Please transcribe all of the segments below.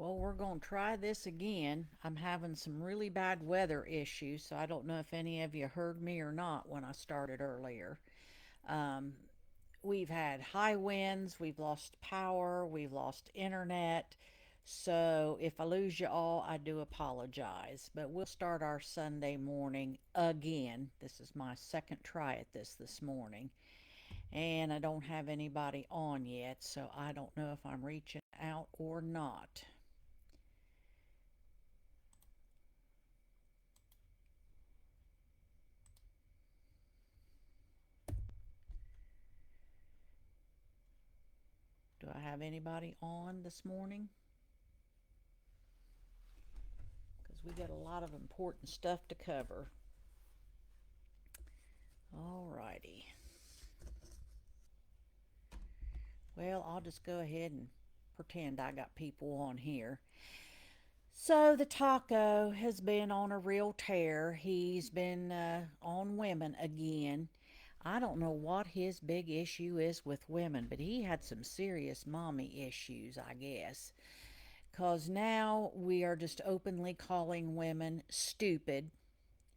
Well, we're going to try this again. I'm having some really bad weather issues, so I don't know if any of you heard me or not when I started earlier. Um, we've had high winds, we've lost power, we've lost internet. So if I lose you all, I do apologize. But we'll start our Sunday morning again. This is my second try at this morning. And I don't have anybody on yet, so I don't know if I'm reaching out or not. Do I have anybody on this morning? Because we got a lot of important stuff to cover. Alrighty. Well, I'll just go ahead and pretend I got people on here. So the taco has been on a real tear. He's been on women again. I don't know what his big issue is with women, but he had some serious mommy issues, I guess. Because now we are just openly calling women stupid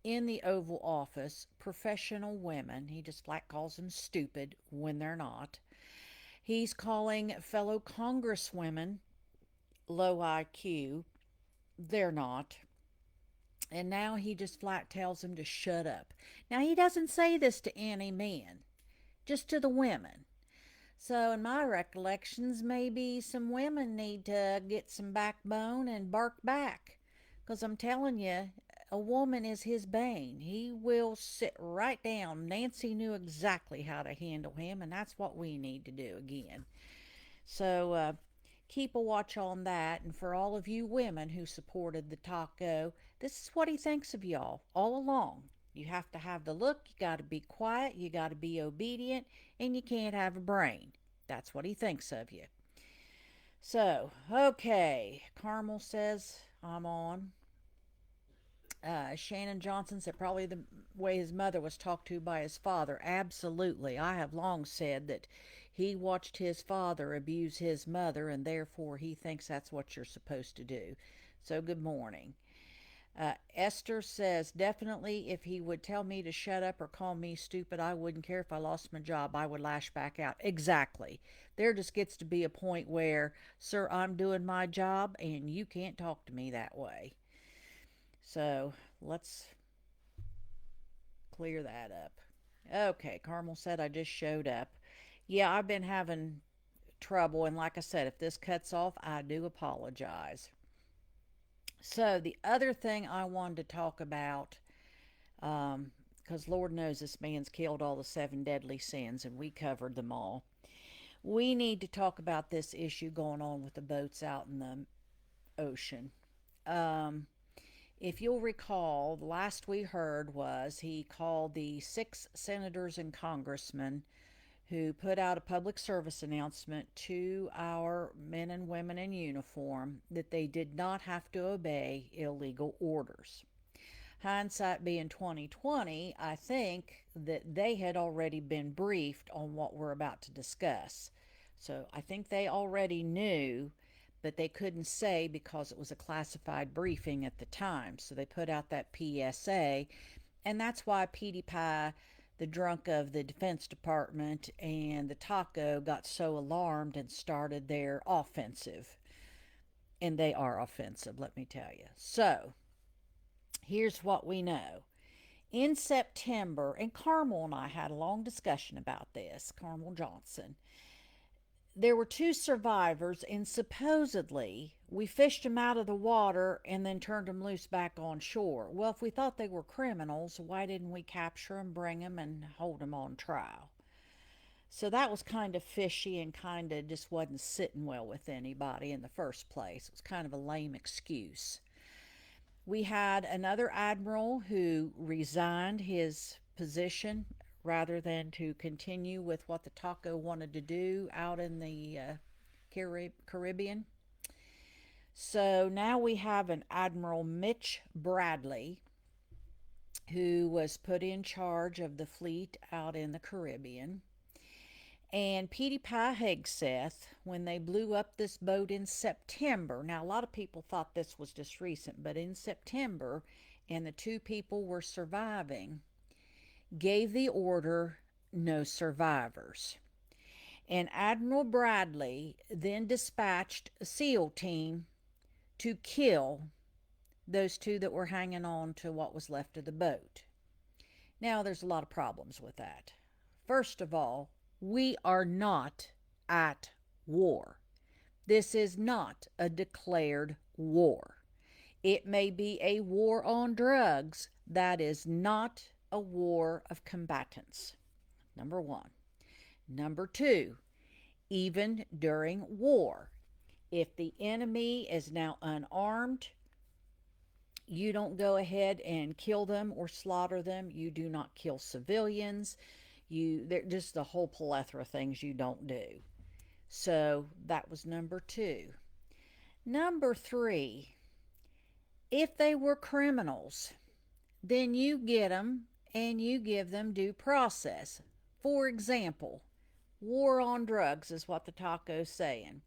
in the Oval Office, professional women. He just flat calls them stupid when they're not. He's calling fellow congresswomen low IQ. They're not. And now he just flat tells them to shut up. Now, he doesn't say this to any men, just to the women. So, in my recollections, maybe some women need to get some backbone and bark back. Because I'm telling you, a woman is his bane. He will sit right down. Nancy knew exactly how to handle him, and that's what we need to do again. So, keep a watch on that. And for all of you women who supported the taco, this is what he thinks of y'all all along. You have to have the look, you got to be quiet, you got to be obedient, and you can't have a brain. That's what he thinks of you. So, okay, Carmel says I'm on. Shannon Johnson said probably the way his mother was talked to by his father. Absolutely. I have long said that he watched his father abuse his mother, and therefore he thinks that's what you're supposed to do. So, good morning. Esther says, definitely, if he would tell me to shut up or call me stupid, I wouldn't care if I lost my job. I would lash back out. Exactly. There just gets to be a point where, sir, I'm doing my job and you can't talk to me that way. So let's clear that up. Okay, Carmel said I just showed up. Yeah, I've been having trouble, and like I said, if this cuts off, I do apologize. So, the other thing I wanted to talk about, because Lord knows this man's killed all the seven deadly sins, and we covered them all. We need to talk about this issue going on with the boats out in the ocean. Um, if you'll recall, the last we heard was he called the six senators and congressmen who put out a public service announcement to our men and women in uniform that they did not have to obey illegal orders. Hindsight being 2020, I think that they had already been briefed on what we're about to discuss. So I think they already knew, but they couldn't say because it was a classified briefing at the time. So they put out that PSA, and that's why Petie Pie, the drunk of the Defense Department, and the taco got so alarmed and started their offensive. And they are offensive, let me tell you. So, here's what we know. In September, and Carmel and I had a long discussion about this, Carmel Johnson. There were two survivors, and supposedly we fished them out of the water and then turned them loose back on shore. Well, if we thought they were criminals, why didn't we capture them, bring them, and hold them on trial? So that was kind of fishy and kind of just wasn't sitting well with anybody in the first place. It was kind of a lame excuse. We had another admiral who resigned his position rather than to continue with what the taco wanted to do out in the Caribbean. So now we have an Admiral Mitch Bradley who was put in charge of the fleet out in the Caribbean. And Petie Pie Hegseth, when they blew up this boat in September, now a lot of people thought this was just recent, but in September, and the two people were surviving, gave the order no survivors. And Admiral Bradley then dispatched a SEAL team to kill those two that were hanging on to what was left of the boat. Now, there's a lot of problems with that. First of all, we are not at war. This is not a declared war. It may be a war on drugs. That is not a war of combatants. Number one. Number two, even during war, if the enemy is now unarmed, you don't go ahead and kill them or slaughter them. You do not kill civilians. They're just the whole plethora of things you don't do. So that was number two. Number three, if they were criminals, then you get them and you give them due process. For example, war on drugs is what the taco's saying.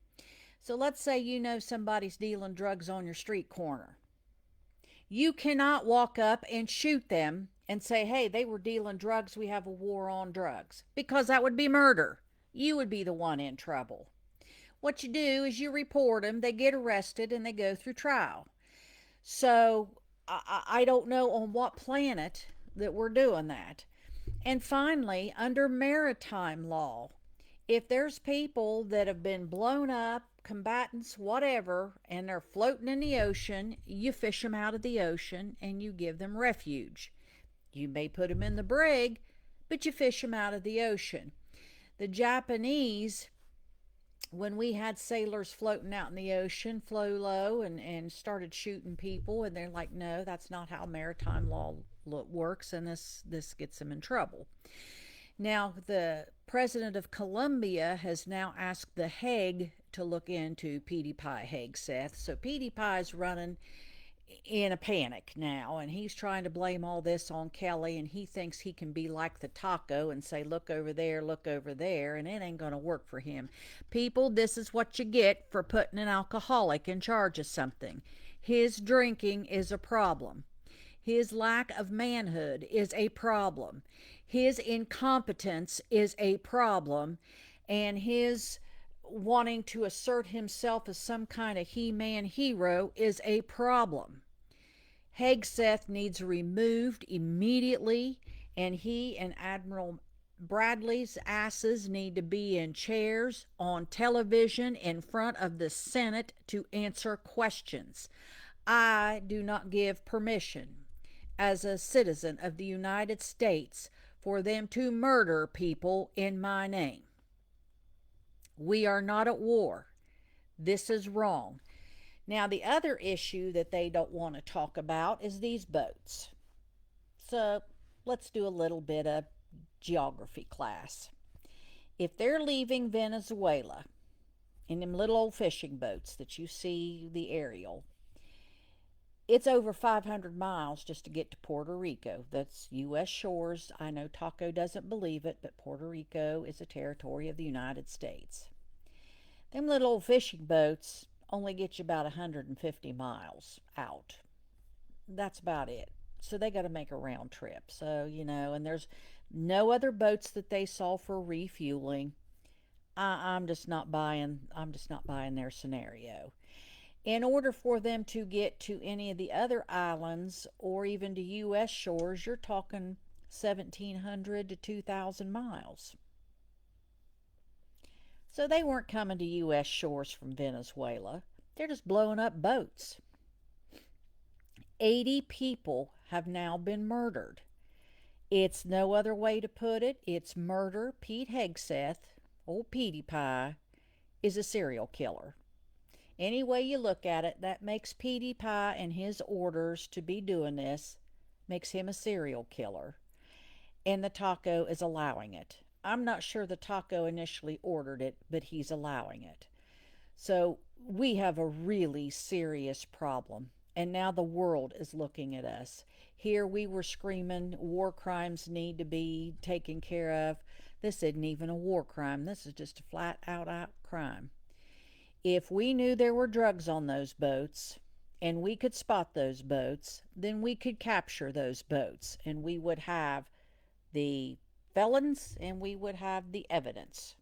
So let's say you know somebody's dealing drugs on your street corner. You cannot walk up and shoot them and say, hey, they were dealing drugs, we have a war on drugs, because that would be murder. You would be the one in trouble. What you do is you report them, they get arrested, and they go through trial. So I don't know on what planet that we're doing that. And finally, under maritime law, if there's people that have been blown up, combatants, whatever, and they're floating in the ocean, you fish them out of the ocean and you give them refuge. You may put them in the brig, but you fish them out of the ocean. The Japanese, when we had sailors floating out in the ocean, flew low and started shooting people, and they're like, no, that's not how maritime law works, and this gets them in trouble. Now, the president of Colombia has now asked the Hague to look into Petie Pie Hegseth. So Petie Pie's running in a panic now, and he's trying to blame all this on Kelly, and he thinks he can be like the taco and say, look over there, and it ain't going to work for him. People, this is what you get for putting an alcoholic in charge of something. His drinking is a problem. His lack of manhood is a problem. His incompetence is a problem. And his wanting to assert himself as some kind of He-Man hero is a problem. Hegseth needs removed immediately, and he and Admiral Bradley's asses need to be in chairs on television in front of the Senate to answer questions. I do not give permission as a citizen of the United States for them to murder people in my name. We are not at war. This is wrong. Now, the other issue that they don't want to talk about is these boats. So let's do a little bit of geography class. If they're leaving Venezuela in them little old fishing boats that you see the aerial, it's over 500 miles just to get to Puerto Rico. That's U.S. shores. I know Taco doesn't believe it, but Puerto Rico is a territory of the United States. Them little old fishing boats only get you about 150 miles out. That's about it. So they got to make a round trip. So, and there's no other boats that they saw for refueling. I'm just not buying their scenario. In order for them to get to any of the other islands or even to U.S. shores, you're talking 1,700 to 2,000 miles. So they weren't coming to U.S. shores from Venezuela. They're just blowing up boats. 80 people have now been murdered. It's no other way to put it. It's murder. Pete Hegseth, old Petie Pie, is a serial killer. Any way you look at it, that makes Petie Pie and his orders to be doing this makes him a serial killer. And the taco is allowing it. I'm not sure the taco initially ordered it, but he's allowing it. So we have a really serious problem. And now the world is looking at us. Here we were screaming war crimes need to be taken care of. This isn't even a war crime. This is just a flat out crime. If we knew there were drugs on those boats and we could spot those boats, then we could capture those boats and we would have the felons and we would have the evidence.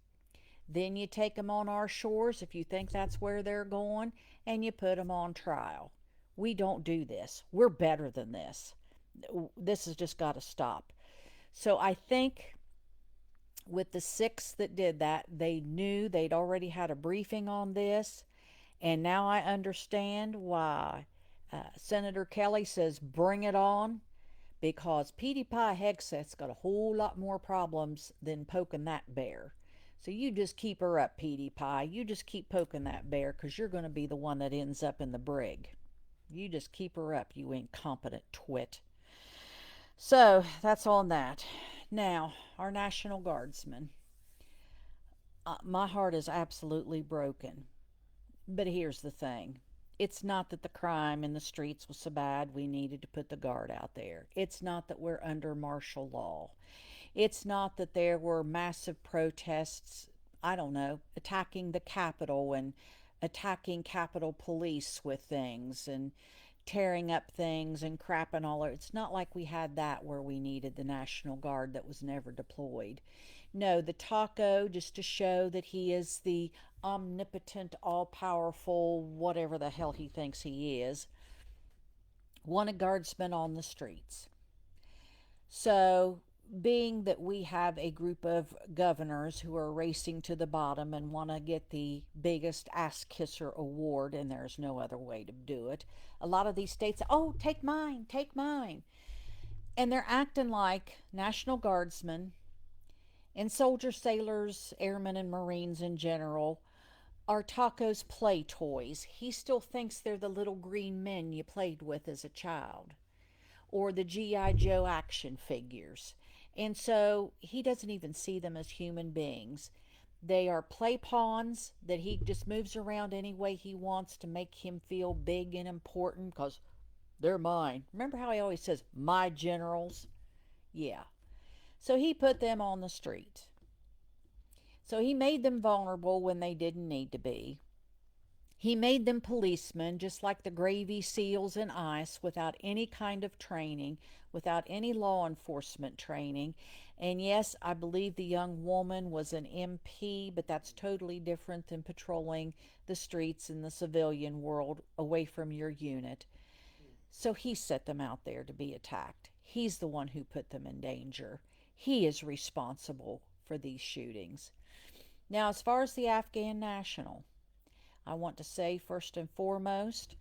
Then you take them on our shores if you think that's where they're going and you put them on trial. We don't do this. We're better than this. This has just got to stop. So I think with the six that did that, they knew they'd already had a briefing on this. And now I understand why Senator Kelly says bring it on, because Petie Pie Hegseth's got a whole lot more problems than poking that bear. So you just keep her up, Petie Pie. You just keep poking that bear, because you're going to be the one that ends up in the brig. You just keep her up, you incompetent twit. So that's on that. Now, our National Guardsmen. My heart is absolutely broken. But here's the thing, it's not that the crime in the streets was so bad we needed to put the guard out there. It's not that we're under martial law. It's not that there were massive protests, I don't know, attacking the Capitol and attacking Capitol Police with things and tearing up things and crapping all over. It's not like we had that where we needed the National Guard that was never deployed. No, the taco, just to show that he is the omnipotent, all powerful, whatever the hell he thinks he is, wanted guardsmen on the streets. So, being that we have a group of governors who are racing to the bottom and want to get the biggest ass kisser award, and there's no other way to do it, a lot of these states, oh, take mine, take mine. And they're acting like National Guardsmen and soldiers, sailors, airmen, and Marines in general are Taco's play toys. He still thinks they're the little green men you played with as a child, or the G.I. Joe action figures. And so he doesn't even see them as human beings. They are play pawns that he just moves around any way he wants to make him feel big and important, because they're mine. Remember how he always says, my generals? Yeah. So he put them on the street. So he made them vulnerable when they didn't need to be. He made them policemen, just like the Gravy SEALs in ICE, without any kind of training, without any law enforcement training. And yes, I believe the young woman was an MP, but that's totally different than patrolling the streets in the civilian world away from your unit. So he set them out there to be attacked. He's the one who put them in danger. He is responsible for these shootings. Now, as far as the Afghan national, I want to say first and foremost,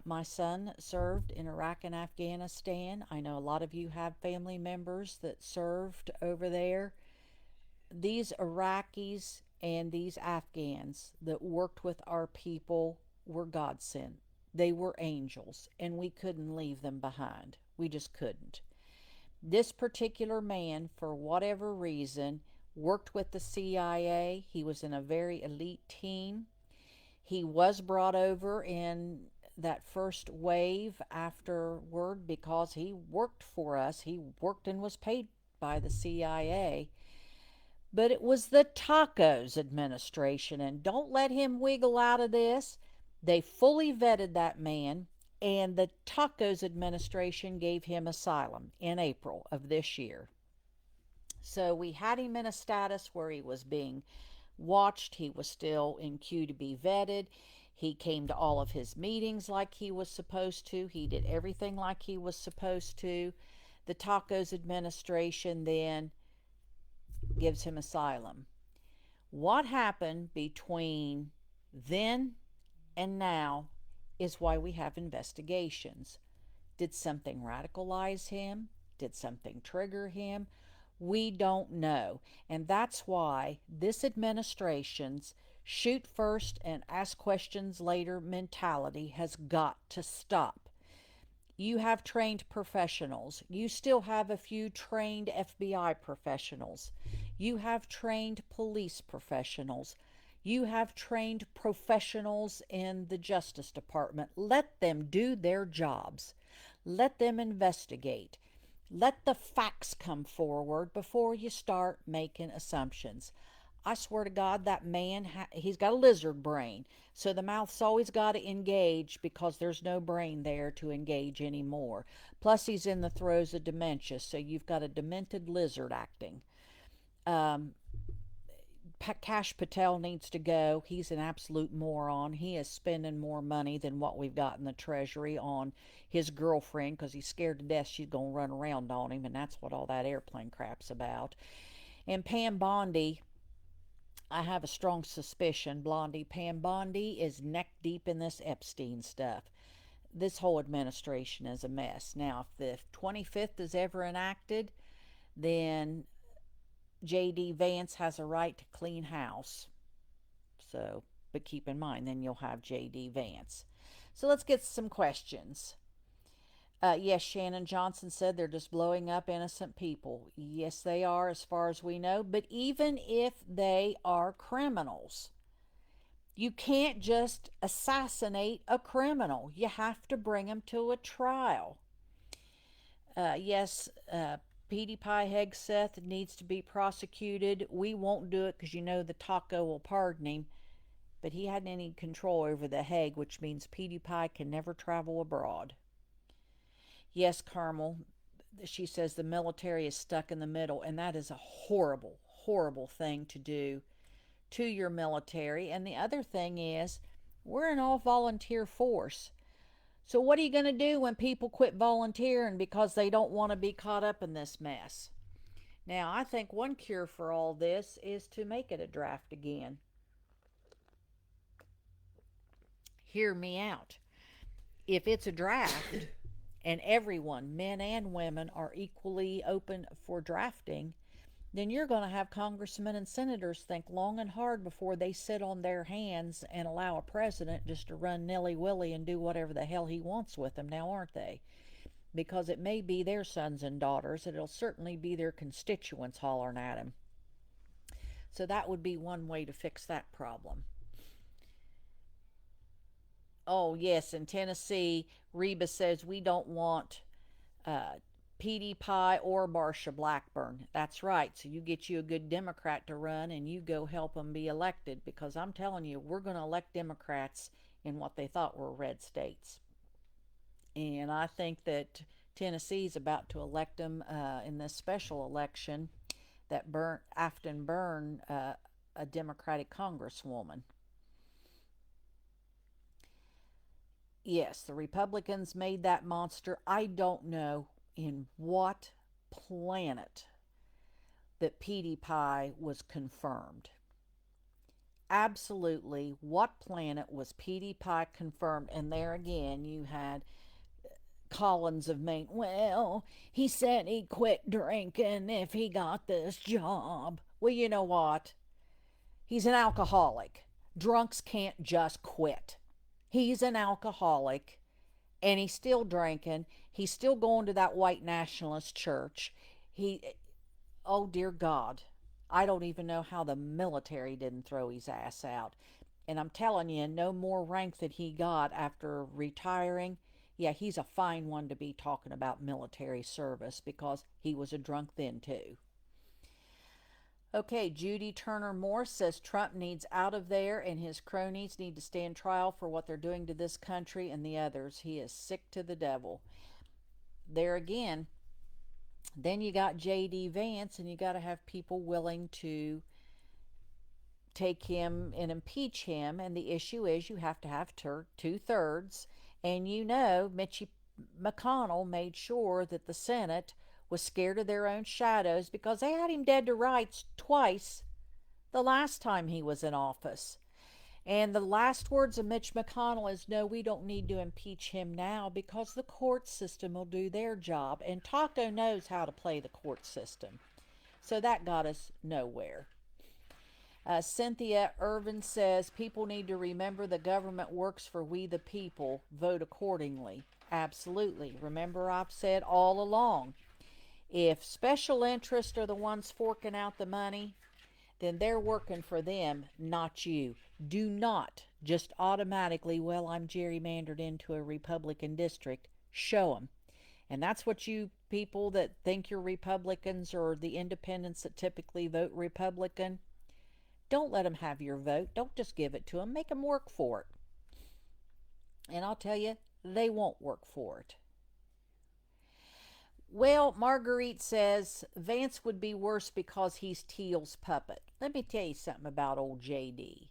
my son served in Iraq and Afghanistan. I know a lot of you have family members that served over there. These Iraqis and these Afghans that worked with our people were God sent. They were angels, and we couldn't leave them behind. We just couldn't. This particular man, for whatever reason, worked with the CIA. He was in a very elite team. He was brought over in that first wave afterward because he worked for us. He worked and was paid by the CIA. But it was the Tacos administration, and don't let him wiggle out of this. They fully vetted that man, and the Tacos administration gave him asylum in April of this year. So we had him in a status where he was being watched. He was still in queue to be vetted. He came to all of his meetings like he was supposed to. He did everything like he was supposed to. The Tacos administration then gives him asylum. What happened between then and now is why we have investigations. Did something radicalize him? Did something trigger him? We don't know. And that's why this administration's shoot first and ask questions later mentality has got to stop. You have trained professionals. You still have a few trained FBI professionals. You have trained police professionals. You have trained professionals in the Justice Department. Let them do their jobs. Let them investigate. Let the facts come forward before you start making assumptions. I swear to God, that man, he's got a lizard brain. So the mouth's always got to engage because there's no brain there to engage anymore. Plus, he's in the throes of dementia, so you've got a demented lizard acting. Um, Cash Patel needs to go. He's an absolute moron. He is spending more money than what we've got in the Treasury on his girlfriend because he's scared to death she's going to run around on him, and that's what all that airplane crap's about. And Pam Bondi, I have a strong suspicion Pam Bondi is neck deep in this Epstein stuff. This whole administration is a mess. Now, if the 25th is ever enacted, then J.D. Vance has a right to clean house. So, but keep in mind, then you'll have J.D. Vance. So let's get some questions. Yes, Shannon Johnson said they're just blowing up innocent people. Yes, they are, as far as we know. But even if they are criminals, you can't just assassinate a criminal. You have to bring them to a trial. Yes, Petie Pie Hegseth needs to be prosecuted. We won't do it because you know the taco will pardon him. But he hadn't any control over the Hague, which means Petie Pie can never travel abroad. Yes, Carmel, she says the military is stuck in the middle, and that is a horrible, horrible thing to do to your military. And the other thing is, we're an all volunteer force. So, what are you going to do when people quit volunteering because they don't want to be caught up in this mess? Now, I think one cure for all this is to make it a draft again. Hear me out. If it's a draft and everyone, men and women, are equally open for drafting, then you're going to have congressmen and senators think long and hard before they sit on their hands and allow a president just to run nilly-willy and do whatever the hell he wants with them now, aren't they? Because it may be their sons and daughters, and it'll certainly be their constituents hollering at him. So that would be one way to fix that problem. Oh, yes, in Tennessee, Reba says we don't want Petie Pie or Marsha Blackburn. That's right. So you get you a good Democrat to run and you go help them be elected, because I'm telling you, we're going to elect Democrats in what they thought were red states. And I think that Tennessee's about to elect them in this special election that Afton Byrne, a Democratic congresswoman. Yes, the Republicans made that monster. I don't know in what planet that Petie Pie was confirmed. Absolutely, what planet was Petie Pie confirmed? And there again, you had Collins of Maine. Well, he said he'd quit drinking if he got this job. Well, you know what? He's an alcoholic. Drunks can't just quit. He's an alcoholic, and he's still drinking. He's still going to that white nationalist church. Oh dear God, I don't even know how the military didn't throw his ass out. And I'm telling you, no more rank than he got after retiring. Yeah, he's a fine one to be talking about military service, because he was a drunk then too. Okay, Judy Turner Moore says Trump needs out of there and his cronies need to stand trial for what they're doing to this country and the others. He is sick to the devil. There again, then you got J.D. Vance, and you got to have people willing to take him and impeach him. And the issue is you have to have 2/3. And you know, Mitch McConnell made sure that the Senate was scared of their own shadows, because they had him dead to rights twice the last time he was in office. And the last words of Mitch McConnell is, no, we don't need to impeach him now because the court system will do their job. And Taco knows how to play the court system. So that got us nowhere. Cynthia Irvin says people need to remember the government works for we the people. Vote accordingly. Absolutely. Remember, I've said all along, if special interests are the ones forking out the money, then they're working for them, not you. Do not just automatically, well, I'm gerrymandered into a Republican district. Show them. And that's what you people that think you're Republicans or the independents that typically vote Republican, don't let them have your vote. Don't just give it to them. Make them work for it. And I'll tell you, they won't work for it. Well, Marguerite says Vance would be worse because he's Teal's puppet. Let me tell you something about old JD.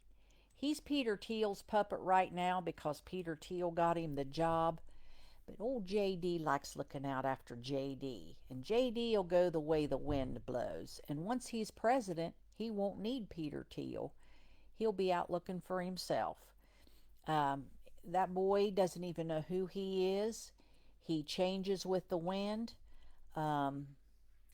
He's Peter Teal's puppet right now because Peter Teal got him the job. But old JD likes looking out after JD. And JD will go the way the wind blows. And once he's president, he won't need Peter Teal. He'll be out looking for himself. Um, that boy doesn't even know who he is. He changes with the wind. Um,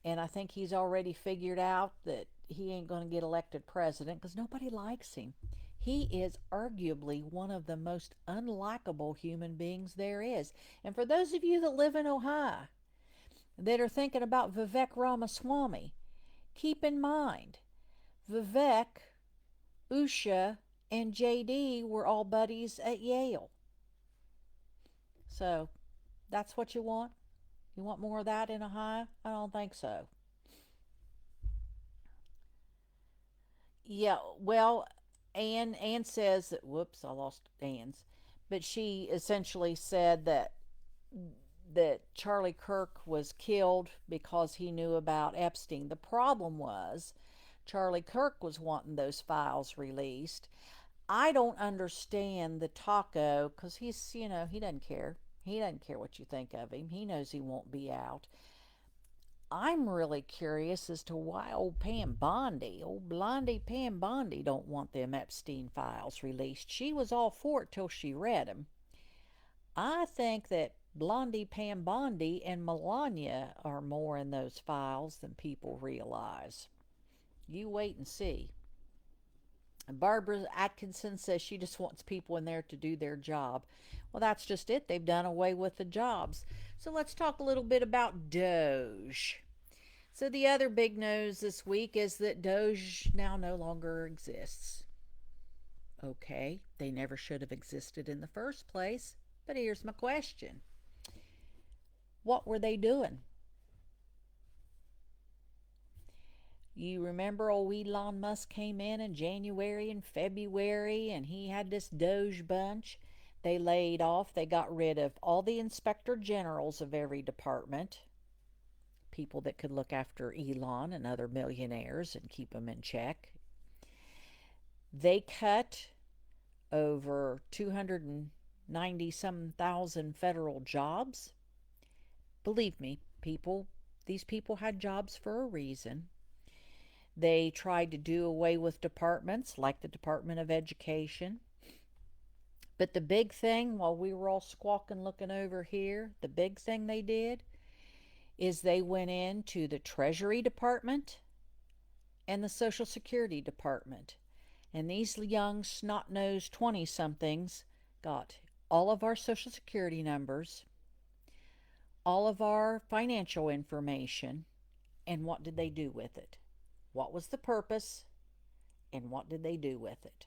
and I think he's already figured out that he ain't going to get elected president because nobody likes him. He is arguably one of the most unlikable human beings there is. And for those of you that live in Ohio that are thinking about Vivek Ramaswamy, keep in mind Vivek, Usha, and JD were all buddies at Yale. So that's what you want? You want more of that in Ohio? I don't think so. Yeah, well, Anne says that, whoops, I lost Anne's, but she essentially said that Charlie Kirk was killed because he knew about Epstein. The problem was Charlie Kirk was wanting those files released. I don't understand the taco because he doesn't care. He doesn't care what you think of him. He knows he won't be out. I'm really curious as to why old Blondie Pam Bondi don't want them Epstein files released. She was all for it till she read them. I think that Blondie Pam Bondi and Melania are more in those files than people realize. You wait and see. Barbara Atkinson says she just wants people in there to do their job. Well, that's just it. They've done away with the jobs. So let's talk a little bit about Doge. So the other big news this week is that Doge now no longer exists. Okay, they never should have existed in the first place. But here's my question. What were they doing? You remember old Elon Musk came in January and February and he had this Doge bunch. They laid off, they got rid of all the inspector generals of every department, people that could look after Elon and other millionaires and keep them in check. They cut over 290 some thousand federal jobs. Believe me, people, these people had jobs for a reason. They tried to do away with departments like the Department of Education. But the big thing, while we were all squawking looking over here, the big thing they did is they went into the Treasury Department and the Social Security Department. And these young snot-nosed 20-somethings got all of our Social Security numbers, all of our financial information, and what did they do with it? What was the purpose, and what did they do with it?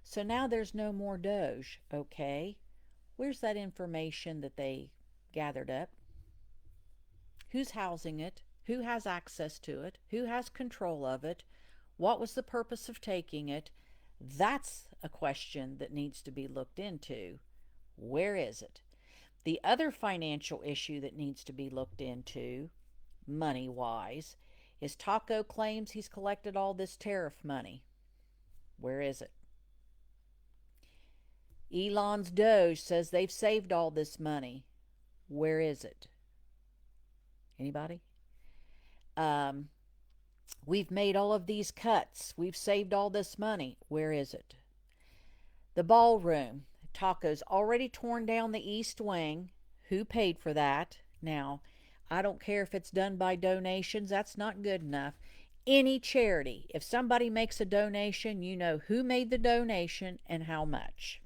So now there's no more Doge, okay? Where's that information that they gathered up? Who's housing it? Who has access to it? Who has control of it? What was the purpose of taking it? That's a question that needs to be looked into. Where is it? The other financial issue that needs to be looked into, money-wise, is Taco claims he's collected all this tariff money. Where is it? Elon's Doge says they've saved all this money. Where is it? Anybody? We've made all of these cuts. We've saved all this money. Where is it? The ballroom. Taco's already torn down the east wing. Who paid for that? Now, I don't care if it's done by donations. That's not good enough. Any charity, if somebody makes a donation, you know who made the donation and how much.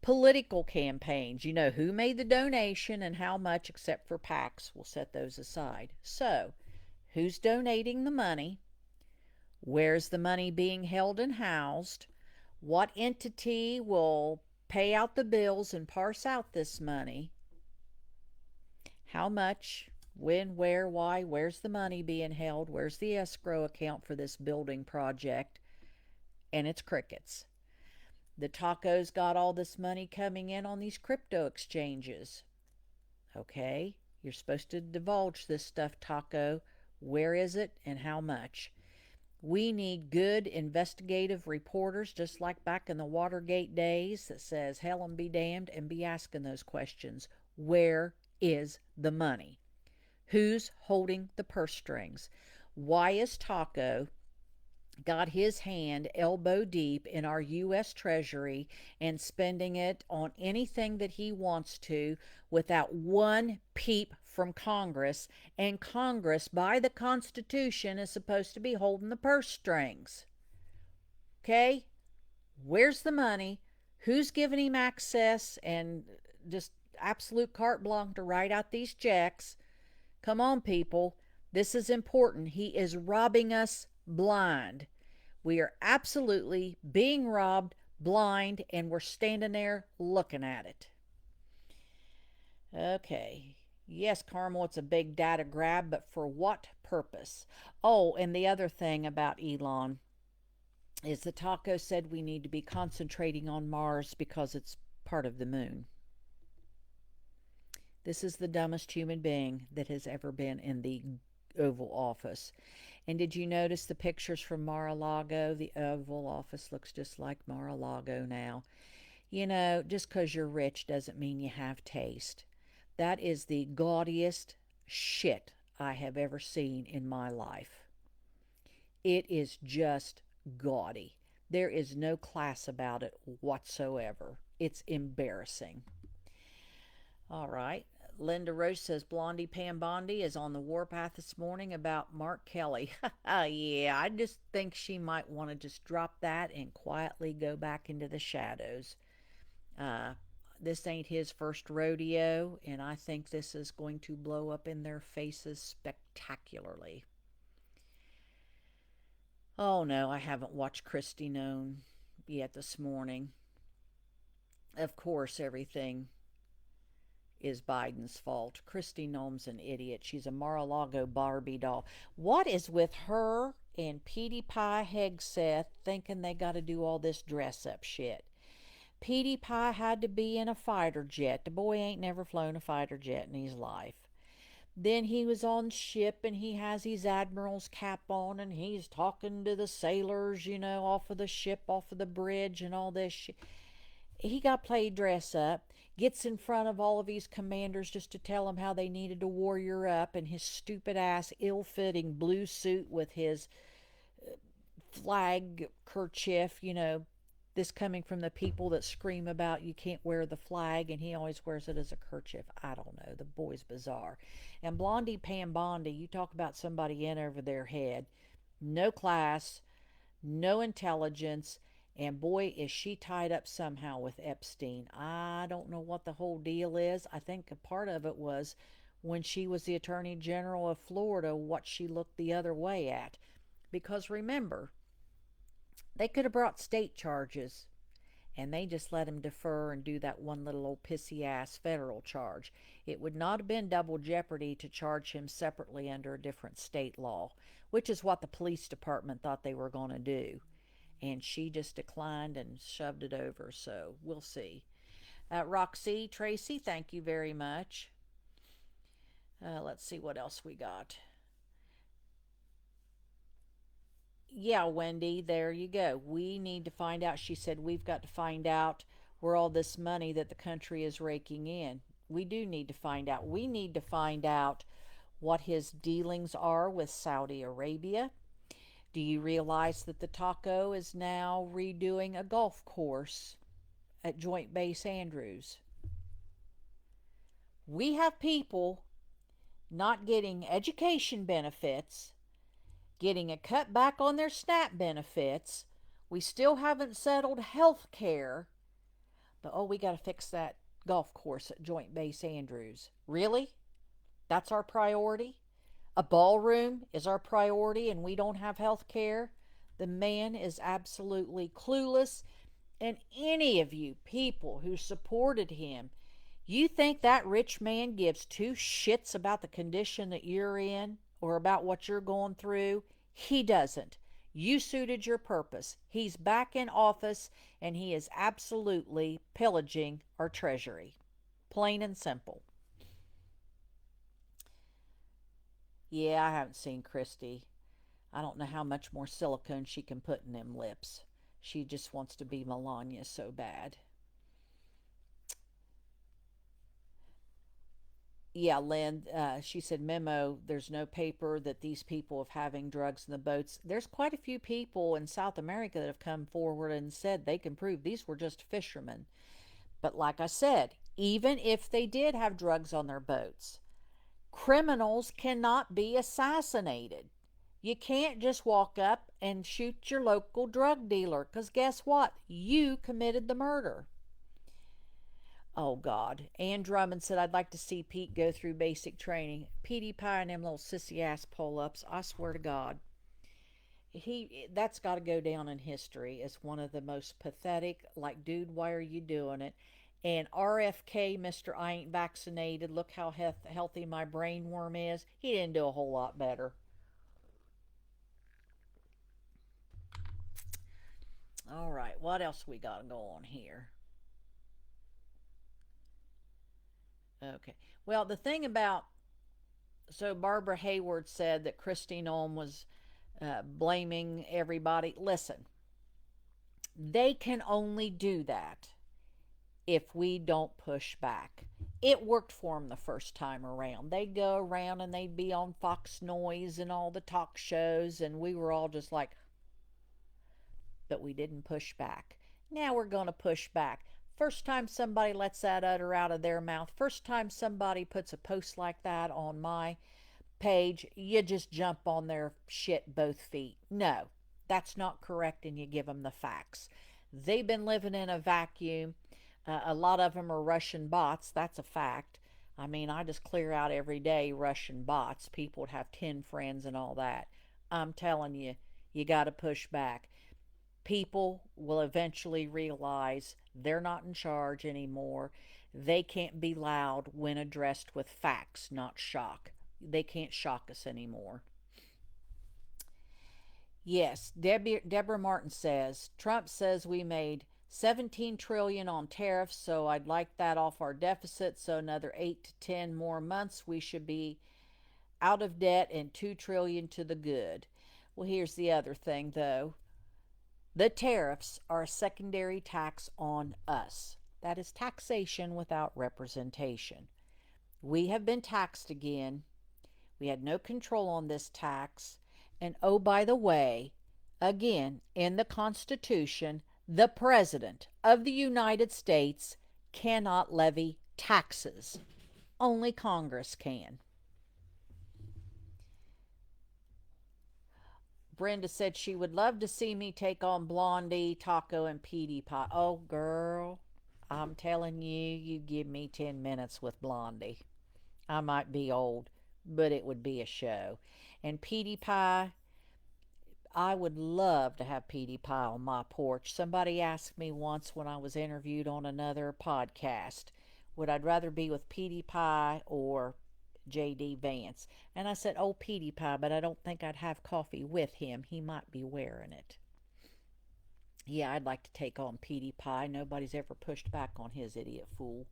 Political campaigns, you know who made the donation and how much, except for PACs. We'll set those aside. So, who's donating the money? Where's the money being held and housed? What entity will pay out the bills and parse out this money? How much? When? Where? Why? Where's the money being held? Where's the escrow account for this building project? And it's crickets. The tacos got all this money coming in on these crypto exchanges. Okay, you're supposed to divulge this stuff, taco. Where is it and how much? We need good investigative reporters, just like back in the Watergate days, that says hell and be damned and be asking those questions. Where is the money? Who's holding the purse strings? Why is Taco got his hand elbow deep in our U.S. Treasury and spending it on anything that he wants to without one peep from Congress? And Congress, by the Constitution, is supposed to be holding the purse strings. Okay? Where's the money? Who's giving him access and just absolute carte blanche to write out these checks? Come on, people. This is important. He is robbing us blind. We are absolutely being robbed blind, and we're standing there looking at it. Okay. Yes, Carmel, it's a big data grab, but for what purpose? Oh, and the other thing about Elon is the taco said we need to be concentrating on Mars because it's part of the moon. This is the dumbest human being that has ever been in the Oval Office. And did you notice the pictures from Mar-a-Lago? The Oval Office looks just like Mar-a-Lago now. You know, just because you're rich doesn't mean you have taste. That is the gaudiest shit I have ever seen in my life. It is just gaudy. There is no class about it whatsoever. It's embarrassing. All right. Linda Rose says Blondie Pam Bondi is on the warpath this morning about Mark Kelly. Yeah, I just think she might want to just drop that and quietly go back into the shadows. Uh, this ain't his first rodeo, and I think this is going to blow up in their faces spectacularly. Oh no, I haven't watched Christy Known yet this morning. Of course, everything is Biden's fault. Kristi Noem's an idiot. She's a Mar-a-Lago Barbie doll. What is with her and Petie Pie Hegseth thinking they got to do all this dress-up shit? Petie Pie had to be in a fighter jet. The boy ain't never flown a fighter jet in his life. Then he was on ship and he has his admiral's cap on and he's talking to the sailors, you know, off of the ship, off of the bridge and all this shit. He got played dress up, gets in front of all of his commanders just to tell them how they needed to warrior up, and his stupid ass ill-fitting blue suit with his flag kerchief, you know, this coming from the people that scream about you can't wear the flag, and he always wears it as a kerchief. I don't know. The boy's bizarre. And Blondie Pam Bondi, you talk about somebody in over their head. No class, no intelligence, and boy, is she tied up somehow with Epstein. I don't know what the whole deal is. I think a part of it was when she was the Attorney General of Florida, what she looked the other way at. Because remember, they could have brought state charges and they just let him defer and do that one little old pissy ass federal charge. It would not have been double jeopardy to charge him separately under a different state law, which is what the police department thought they were going to do. And she just declined and shoved it over, so we'll see. Roxy Tracy, thank you very much. Let's see what else we got. Yeah, Wendy, there you go. We need to find out. She said we've got to find out where all this money that the country is raking in. We do need to find out. We need to find out what his dealings are with Saudi Arabia. Do you realize that the taco is now redoing a golf course at Joint Base Andrews? We have people not getting education benefits, getting a cut back on their SNAP benefits. We still haven't settled health care, but oh, we got to fix that golf course at Joint Base Andrews. Really? That's our priority? A ballroom is our priority and we don't have health care? The man is absolutely clueless. And any of you people who supported him, you think that rich man gives two shits about the condition that you're in or about what you're going through? He doesn't. You suited your purpose. He's back in office and he is absolutely pillaging our treasury. Plain and simple. Yeah, I haven't seen Christy. I don't know how much more silicone she can put in them lips. She just wants to be Melania so bad. Yeah, Lynn, she said, Memo, there's no paper that these people of having drugs in the boats. There's quite a few people in South America that have come forward and said they can prove these were just fishermen. But like I said, even if they did have drugs on their boats, criminals cannot be assassinated. You can't just walk up and shoot your local drug dealer because guess what? You committed the murder. Oh God. Ann Drummond said, I'd like to see Pete go through basic training. Petie Pie and them little sissy ass pull ups. I swear to God. That's gotta go down in history as one of the most pathetic, like, dude, why are you doing it? And RFK, Mr. I ain't vaccinated, look how healthy my brain worm is. He didn't do a whole lot better. All right, what else we got to go on here? Okay. Well, the thing about so Barbara Hayward said that Christine Ohm was blaming everybody. Listen, they can only do that if we don't push back. It worked for them the first time around. They'd go around and they'd be on Fox Noise and all the talk shows, and we were all just like, but we didn't push back. Now we're going to push back. First time somebody lets that utter out of their mouth, first time somebody puts a post like that on my page, you just jump on their shit both feet. No, that's not correct, and you give them the facts. They've been living in a vacuum. A lot of them are Russian bots. That's a fact. I mean, I just clear out every day Russian bots. People would have 10 friends and all that. I'm telling you, you got to push back. People will eventually realize they're not in charge anymore. They can't be loud when addressed with facts, not shock. They can't shock us anymore. Yes, Deborah Martin says Trump says we made 17 trillion on tariffs, so I'd like that off our deficit. So another 8 to 10 more months, we should be out of debt and 2 trillion to the good. Well, here's the other thing though. The tariffs are a secondary tax on us. That is taxation without representation. We have been taxed again. We had no control on this tax. And oh, by the way, again, in the Constitution, the President of the United States cannot levy taxes. Only Congress can. Brenda said she would love to see me take on Blondie, Taco, and Petie Pie. Oh, girl, I'm telling you, you give me 10 minutes with Blondie. I might be old, but it would be a show. And Petie Pie, I would love to have Petie Pie on my porch. Somebody asked me once when I was interviewed on another podcast, would I rather be with Petie Pie or J.D. Vance? And I said, oh, Petie Pie, but I don't think I'd have coffee with him. He might be wearing it. Yeah, I'd like to take on Petie Pie. Nobody's ever pushed back on his idiot fool.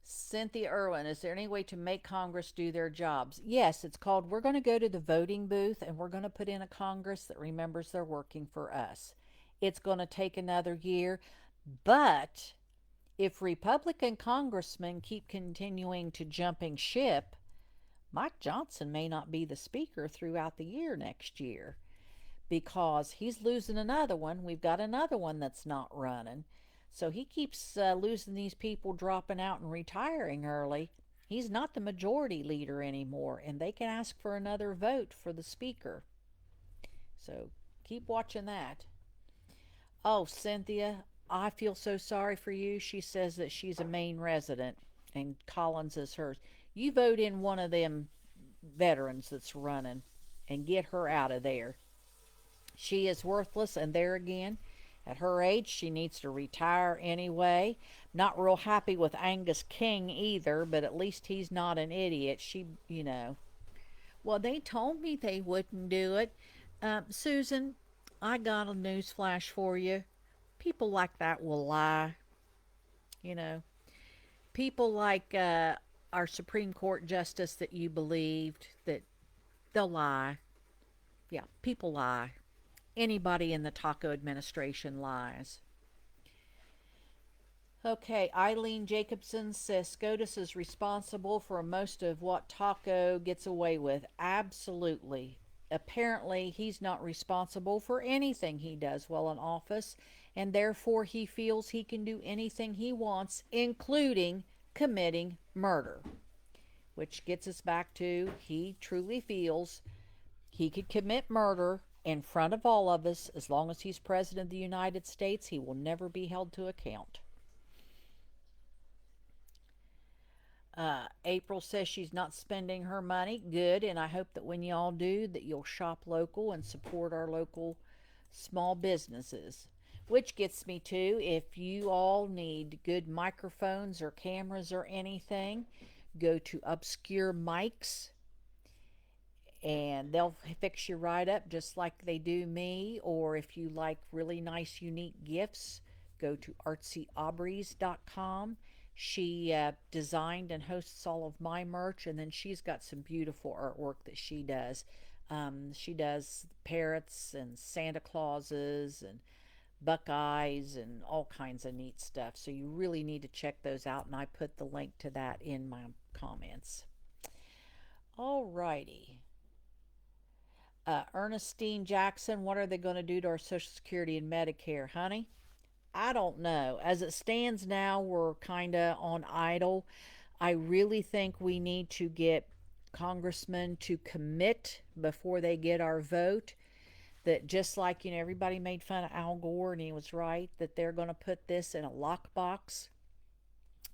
Cynthia Irwin, is there any way to make Congress do their jobs? Yes, it's called We're going to go to the voting booth and we're going to put in a Congress that remembers they're working for us. It's going to take another year, but if Republican congressmen keep continuing to jumping ship, Mike Johnson may not be the speaker throughout the year next year because he's losing another one. We've got another one that's not running. So he keeps losing these people, dropping out and retiring early. He's not the majority leader anymore, and they can ask for another vote for the speaker. So keep watching that. Oh, Cynthia, I feel so sorry for you. She says that she's a Maine resident and Collins is hers. You vote in one of them veterans that's running and get her out of there. She is worthless, and there again, at her age, she needs to retire anyway. Not real happy with Angus King either, but at least he's not an idiot. Well, they told me they wouldn't do it. Susan, I got a news flash for you. People like that will lie, you know. People like our Supreme Court justice that you believed, that they'll lie. Yeah, people lie. Anybody in the Taco administration lies. Okay, Eileen Jacobson says SCOTUS is responsible for most of what Taco gets away with. Absolutely. Apparently, he's not responsible for anything he does while in office, and therefore he feels he can do anything he wants, including committing murder. Which gets us back to he truly feels he could commit murder in front of all of us. As long as he's president of the United States, he will never be held to account. April says she's not spending her money. Good, and I hope that when y'all do, that you'll shop local and support our local small businesses. Which gets me to, if you all need good microphones or cameras or anything, go to Obscure Mics and they'll fix you right up just like they do me. Or if you like really nice, unique gifts, go to artsyaubreys.com. She designed and hosts all of my merch, and then she's got some beautiful artwork that she does. She does parrots and Santa Clauses and Buckeyes and all kinds of neat stuff. So you really need to check those out, and I put the link to that in my comments. Alrighty. Ernestine Jackson, what are they going to do to our Social Security and Medicare, honey? I don't know. As it stands now, we're kind of on idle. I really think we need to get congressmen to commit before they get our vote. That just like, everybody made fun of Al Gore, and he was right, that they're going to put this in a lockbox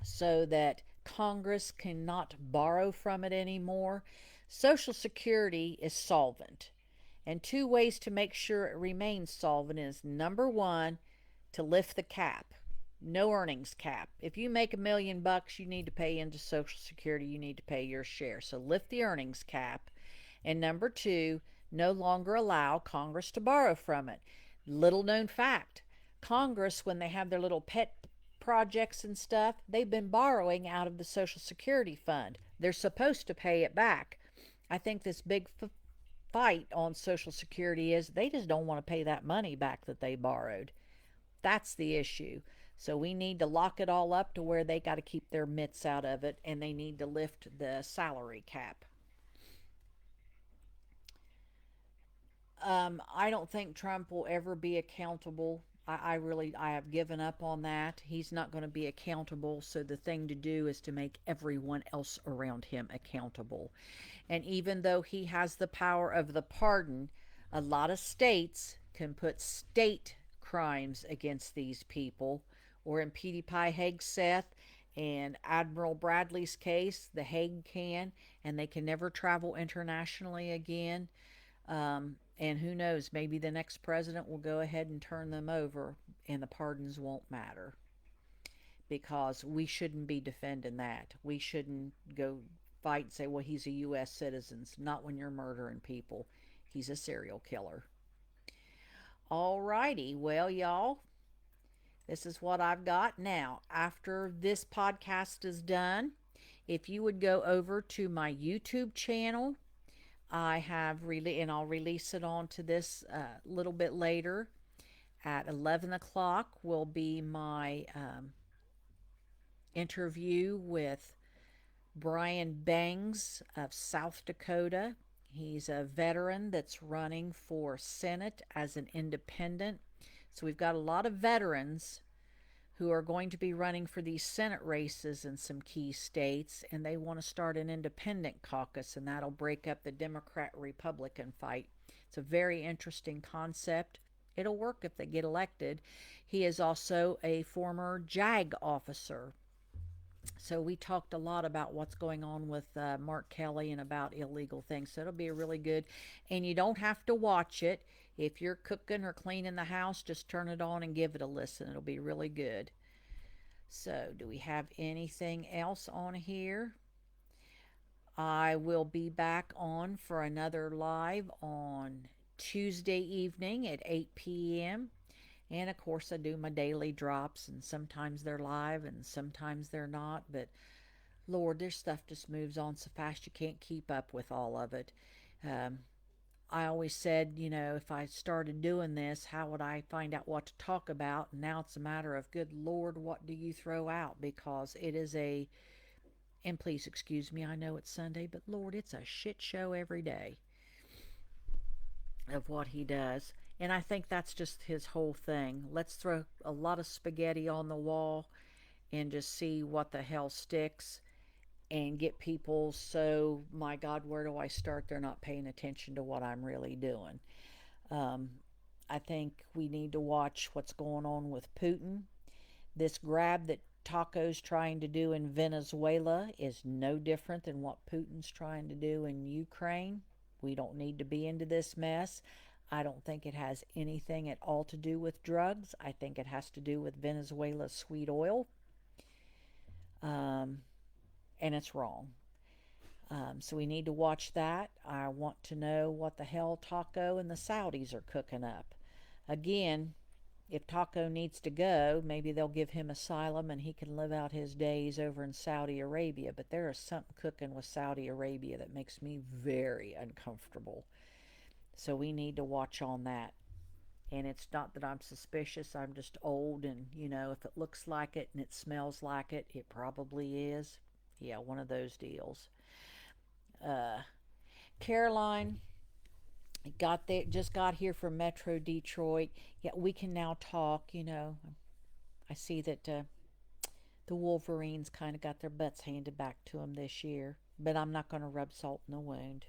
so that Congress cannot borrow from it anymore. Social Security is solvent. And two ways to make sure it remains solvent is number one, to lift the cap. No earnings cap. If you make $1,000,000, you need to pay into Social Security, you need to pay your share. So lift the earnings cap. And number two, no longer allow Congress to borrow from it. Little known fact, Congress, when they have their little pet projects and stuff, they've been borrowing out of the Social Security fund. They're supposed to pay it back. I think this big fight on Social Security is they just don't want to pay that money back that they borrowed. That's the issue. So we need to lock it all up to where they got to keep their mitts out of it, and they need to lift the salary cap. I don't think Trump will ever be accountable. I have given up on that. He's not going to be accountable. So the thing to do is to make everyone else around him accountable. And even though he has the power of the pardon, a lot of states can put state crimes against these people. Or in Petie Pie Hegseth and Admiral Bradley's case, the Hague can, and they can never travel internationally again. And who knows, maybe the next president will go ahead and turn them over and the pardons won't matter. Because we shouldn't be defending that. We shouldn't go fight and say, well, he's a U.S. citizen. Not when you're murdering people. He's a serial killer. Alrighty, well, y'all, this is what I've got. Now, after this podcast is done, if you would go over to my YouTube channel, and I'll release it onto this a little bit later. At 11 o'clock will be my interview with Brian Bangs of South Dakota. He's a veteran that's running for Senate as an independent. So we've got a lot of veterans who are going to be running for these Senate races in some key states, and they want to start an independent caucus, and that'll break up the Democrat-Republican fight. It's a very interesting concept. It'll work if they get elected. He is also a former JAG officer. So we talked a lot about what's going on with Mark Kelly and about illegal things. So it'll be a really good, and you don't have to watch it. If you're cooking or cleaning the house, just turn it on and give it a listen. It'll be really good. So, do we have anything else on here? I will be back on for another live on Tuesday evening at 8 p.m. And of course, I do my daily drops, and sometimes they're live and sometimes they're not. But Lord, this stuff just moves on so fast you can't keep up with all of it. Um, I always said, if I started doing this, how would I find out what to talk about? And now it's a matter of, good Lord, what do you throw out? Because it is and please excuse me, I know it's Sunday, but Lord, it's a shit show every day of what he does. And I think that's just his whole thing. Let's throw a lot of spaghetti on the wall and just see what the hell sticks and get people so, my God, where do I start? They're not paying attention to what I'm really doing. Um, I think we need to watch what's going on with Putin. This grab that Taco's trying to do in Venezuela is no different than what Putin's trying to do in Ukraine. We don't need to be into this mess. I don't think it has anything at all to do with drugs. I think it has to do with Venezuela's sweet oil. Um, and it's wrong. So we need to watch that. I want to know what the hell Taco and the Saudis are cooking up. Again, if Taco needs to go, maybe they'll give him asylum and he can live out his days over in Saudi Arabia. But there is something cooking with Saudi Arabia that makes me very uncomfortable. So we need to watch on that. And it's not that I'm suspicious, I'm just old, and if it looks like it and it smells like it, it probably is. Yeah, one of those deals. Uh, Caroline just got here from Metro Detroit. Yeah, we can now talk. I see that the Wolverines kind of got their butts handed back to them this year, but I'm not going to rub salt in the wound.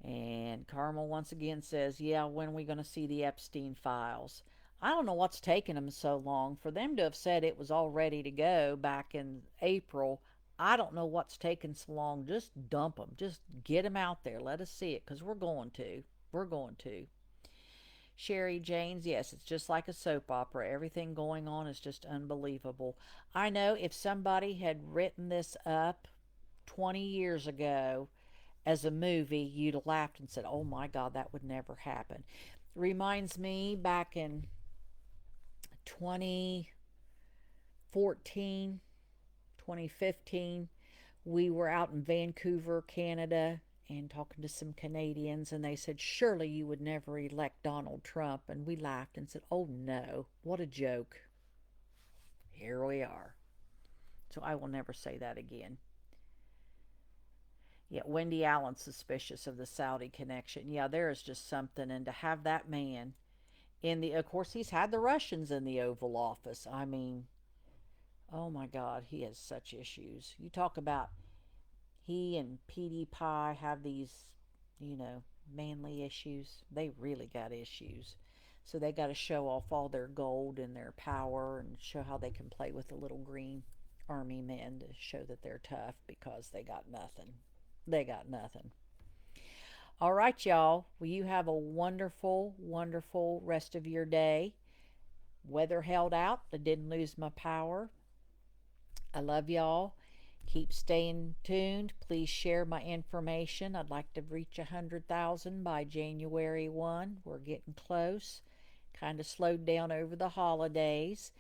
And Carmel once again says, yeah, when are we going to see the Epstein files? I don't know what's taking them so long. For them to have said it was all ready to go back in April, I don't know what's taking so long. Just dump them. Just get them out there. Let us see it, because we're going to. We're going to. Sherry Janes, yes, it's just like a soap opera. Everything going on is just unbelievable. I know if somebody had written this up 20 years ago as a movie, you'd have laughed and said, oh my God, that would never happen. Reminds me back in 2014, 2015, we were out in Vancouver, Canada, and talking to some Canadians, and they said, surely you would never elect Donald Trump. And we laughed and said, oh no, what a joke. Here we are. So I will never say that again. Yeah, Wendy Allen suspicious of the Saudi connection. Yeah, there is just something. And to have that man of course, he's had the Russians in the Oval Office. I mean, oh my God, he has such issues. You talk about he and Petie Pie have these, manly issues. They really got issues. So they got to show off all their gold and their power and show how they can play with the little green army men to show that they're tough, because they got nothing. They got nothing. All right, y'all. Well, you have a wonderful, wonderful rest of your day. Weather held out. I didn't lose my power. I love y'all. Keep staying tuned. Please share my information. I'd like to reach 100,000 by January 1. We're getting close. Kind of slowed down over the holidays.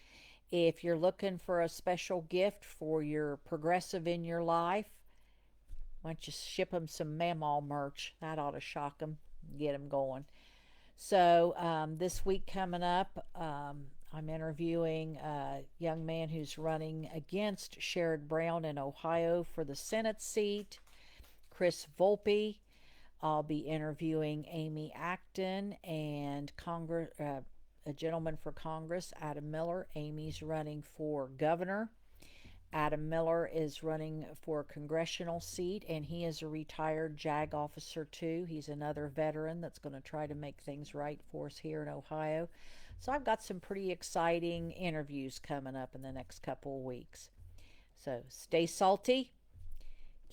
If you're looking for a special gift for your progressive in your life, why don't you ship them some Mamaw merch? That ought to shock them, get them going. So this week coming up, I'm interviewing a young man who's running against Sherrod Brown in Ohio for the Senate seat, Chris Volpe. I'll be interviewing Amy Acton and a gentleman for Congress, Adam Miller. Amy's running for governor. Adam Miller is running for a congressional seat, and he is a retired JAG officer too. He's another veteran that's going to try to make things right for us here in Ohio. So I've got some pretty exciting interviews coming up in the next couple of weeks. So stay salty,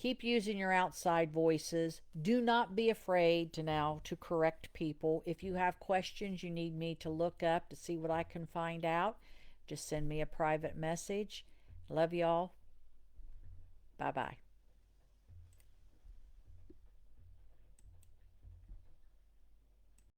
Keep using your outside voices. Do not be afraid to correct people. If you have questions you need me to look up to see what I can find out, just send me a private message. Love y'all. Bye bye.